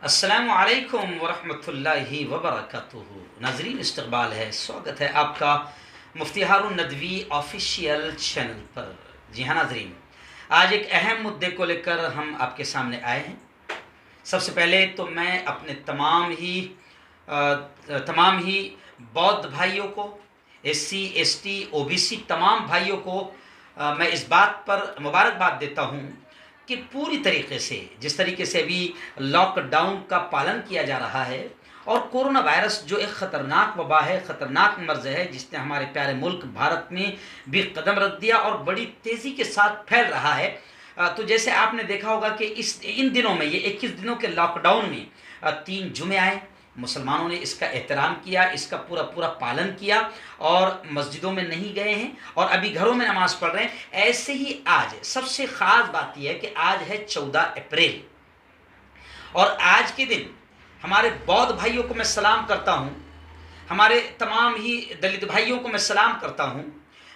अस्सलामु अलैकुम वरहमतुल्लाहि वबरकातुहू। नाजरीन, इस्तकबाल है, स्वागत है आपका मुफ्ती हारून नदवी ऑफिशियल चैनल पर। जी हाँ नाजरीन, आज एक अहम मुद्दे को लेकर हम आपके सामने आए हैं। सबसे पहले तो मैं अपने तमाम ही बौद्ध भाइयों को, एससी एसटी ओबीसी तमाम भाइयों को मैं इस बात पर मुबारकबाद देता हूँ कि पूरी तरीके से जिस तरीके से अभी लॉकडाउन का पालन किया जा रहा है और कोरोना वायरस जो एक ख़तरनाक वबा है, ख़तरनाक मर्ज़ है, जिसने हमारे प्यारे मुल्क भारत में भी कदम रख दिया और बड़ी तेज़ी के साथ फैल रहा है। तो जैसे आपने देखा होगा कि इन दिनों में, ये 21 दिनों के लॉकडाउन में 3 जुमे आए, मुसलमानों ने इसका एहतराम किया, इसका पूरा पूरा पालन किया और मस्जिदों में नहीं गए हैं और अभी घरों में नमाज़ पढ़ रहे हैं। ऐसे ही आज सबसे ख़ास बात यह है कि आज है 14 अप्रैल और आज के दिन हमारे बौद्ध भाइयों को मैं सलाम करता हूँ, हमारे तमाम ही दलित भाइयों को मैं सलाम करता हूँ,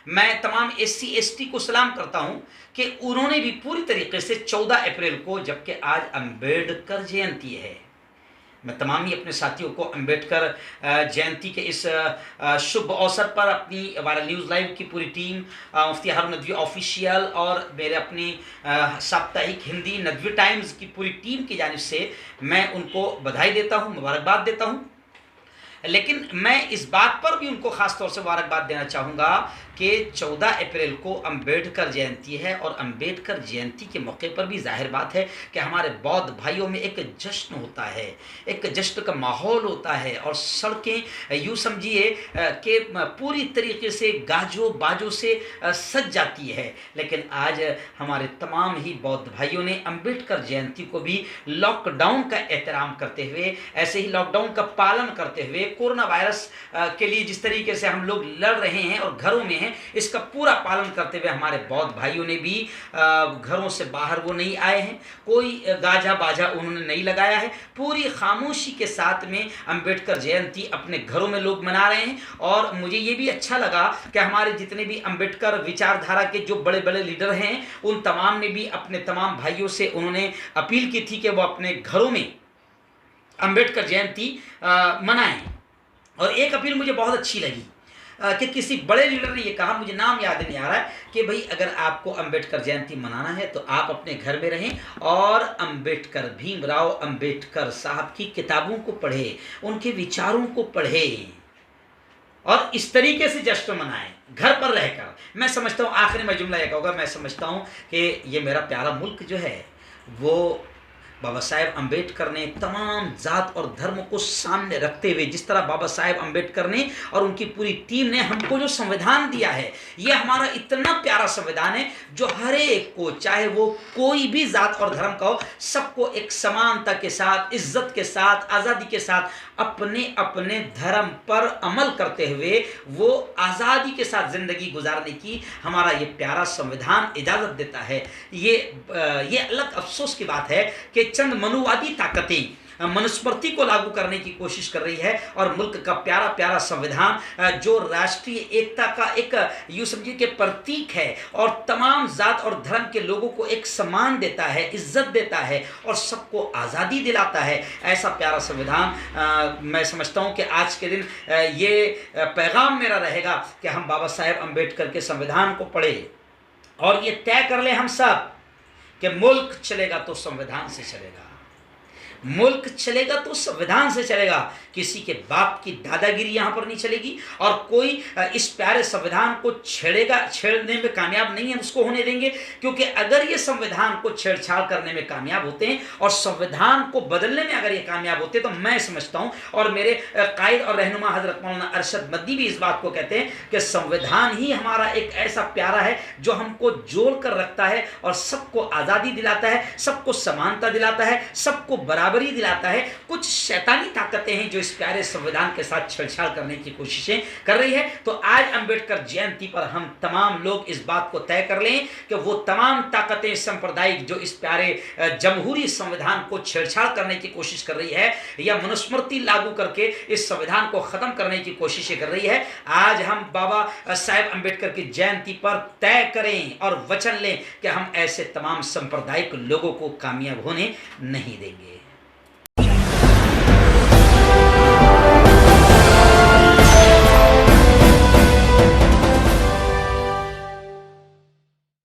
मैं तमाम एससी एसटी को सलाम करता हूँ कि उन्होंने भी पूरी तरीके से 14 अप्रैल को, जबकि आज अम्बेडकर जयंती है, मैं तमाम ही अपने साथियों को अम्बेडकर जयंती के इस शुभ अवसर पर अपनी वायरल न्यूज़ लाइव की पूरी टीम, मुफ्ती हारून नदवी ऑफिशियल और मेरे अपनी साप्ताहिक हिंदी नदवी टाइम्स की पूरी टीम की जानिब से मैं उनको बधाई देता हूँ, मुबारकबाद देता हूँ। लेकिन मैं इस बात पर भी उनको ख़ास तौर से मुबारकबाद देना चाहूँगा कि 14 अप्रैल को अम्बेडकर जयंती है और अम्बेडकर जयंती के मौके पर भी जाहिर बात है कि हमारे बौद्ध भाइयों में एक जश्न होता है, एक जश्न का माहौल होता है और सड़कें यूँ समझिए कि पूरी तरीके से गाजों बाजों से सज जाती है। लेकिन आज हमारे तमाम ही बौद्ध भाइयों ने अम्बेडकर जयंती को भी लॉकडाउन का एहतराम करते हुए, ऐसे ही लॉकडाउन का पालन करते हुए, कोरोना वायरस के लिए जिस तरीके से हम लोग लड़ रहे हैं और घरों में हैं, इसका पूरा पालन करते हुए हमारे बौद्ध भाइयों ने भी घरों से बाहर वो नहीं आए हैं, कोई गाजा बाजा उन्होंने नहीं लगाया है, पूरी खामोशी के साथ में अम्बेडकर जयंती अपने घरों में लोग मना रहे हैं। और मुझे ये भी अच्छा लगा कि हमारे जितने भी अम्बेडकर विचारधारा के जो बड़े बड़े लीडर हैं, उन तमाम ने भी अपने तमाम भाइयों से उन्होंने अपील की थी कि वो अपने घरों में अम्बेडकर जयंती मनाएं। और एक अपील मुझे बहुत अच्छी लगी कि किसी बड़े लीडर ने ये कहा, मुझे नाम याद नहीं आ रहा है, कि भाई अगर आपको अम्बेडकर जयंती मनाना है तो आप अपने घर में रहें और अम्बेडकर, भीमराव अम्बेडकर साहब की किताबों को पढ़ें, उनके विचारों को पढ़ें और इस तरीके से जश्न मनाएं घर पर रहकर। मैं समझता हूँ, आखिरी में जुमला एक होगा, मैं समझता हूँ कि ये मेरा प्यारा मुल्क जो है वो बाबा साहेब अम्बेडकर ने तमाम जात और धर्म को सामने रखते हुए, जिस तरह बाबा साहेब अम्बेडकर ने और उनकी पूरी टीम ने हमको जो संविधान दिया है, ये हमारा इतना प्यारा संविधान है जो हर एक को, चाहे वो कोई भी जात और धर्म का हो, सबको एक समानता के साथ, इज्जत के साथ, आज़ादी के साथ अपने अपने धर्म पर अमल करते हुए वो आज़ादी के साथ ज़िंदगी गुजारने की हमारा ये प्यारा संविधान इजाज़त देता है। ये अलग अफसोस की बात है कि चंद मनुवादी ताकतें मनुस्मृति को लागू करने की कोशिश कर रही है और मुल्क का प्यारा प्यारा संविधान जो राष्ट्रीय एकता का एक यूँ समझिए कि प्रतीक है और तमाम जात और धर्म के लोगों को एक सम्मान देता है, इज्जत देता है और सबको आज़ादी दिलाता है, ऐसा प्यारा संविधान मैं समझता हूँ कि आज के दिन ये पैगाम मेरा रहेगा कि हम बाबा साहेब अम्बेडकर के संविधान को पढ़ें और ये तय कर लें हम सब कि मुल्क चलेगा तो संविधान से चलेगा, मुल्क चलेगा तो संविधान से चलेगा। किसी के बाप की दादागिरी यहाँ पर नहीं चलेगी और कोई इस प्यारे संविधान को छेड़ने में कामयाब नहीं है, उसको होने देंगे। क्योंकि अगर ये संविधान को छेड़छाड़ करने में कामयाब होते हैं और संविधान को बदलने में अगर ये कामयाब होते हैं, तो मैं समझता हूँ और मेरे कायद और रहनुमा हजरत मौलाना अरशद मद्दी भी इस बात को कहते हैं कि संविधान ही हमारा एक ऐसा प्यारा है जो हमको जोड़ कर रखता है और सबको आज़ादी दिलाता है, सबको समानता दिलाता है, सबको बराबरी दिलाता है। कुछ शैतानी ताकतें हैं जो इस प्यारे संविधान के साथ छेड़छाड़ करने की कोशिशें कर रही है। तो आज अम्बेडकर जयंती पर हम तमाम लोग इस बात को तय कर लें कि वो तमाम ताकतें सांप्रदायिक जो इस प्यारे जमहूरी संविधान को छेड़छाड़ करने की कोशिश कर रही है या मनुस्मृति लागू करके इस संविधान को ख़त्म करने की कोशिशें कर रही है, आज हम बाबा साहेब अम्बेडकर की जयंती पर तय करें और वचन लें कि हम ऐसे तमाम सांप्रदायिक लोगों को कामयाब होने नहीं देंगे।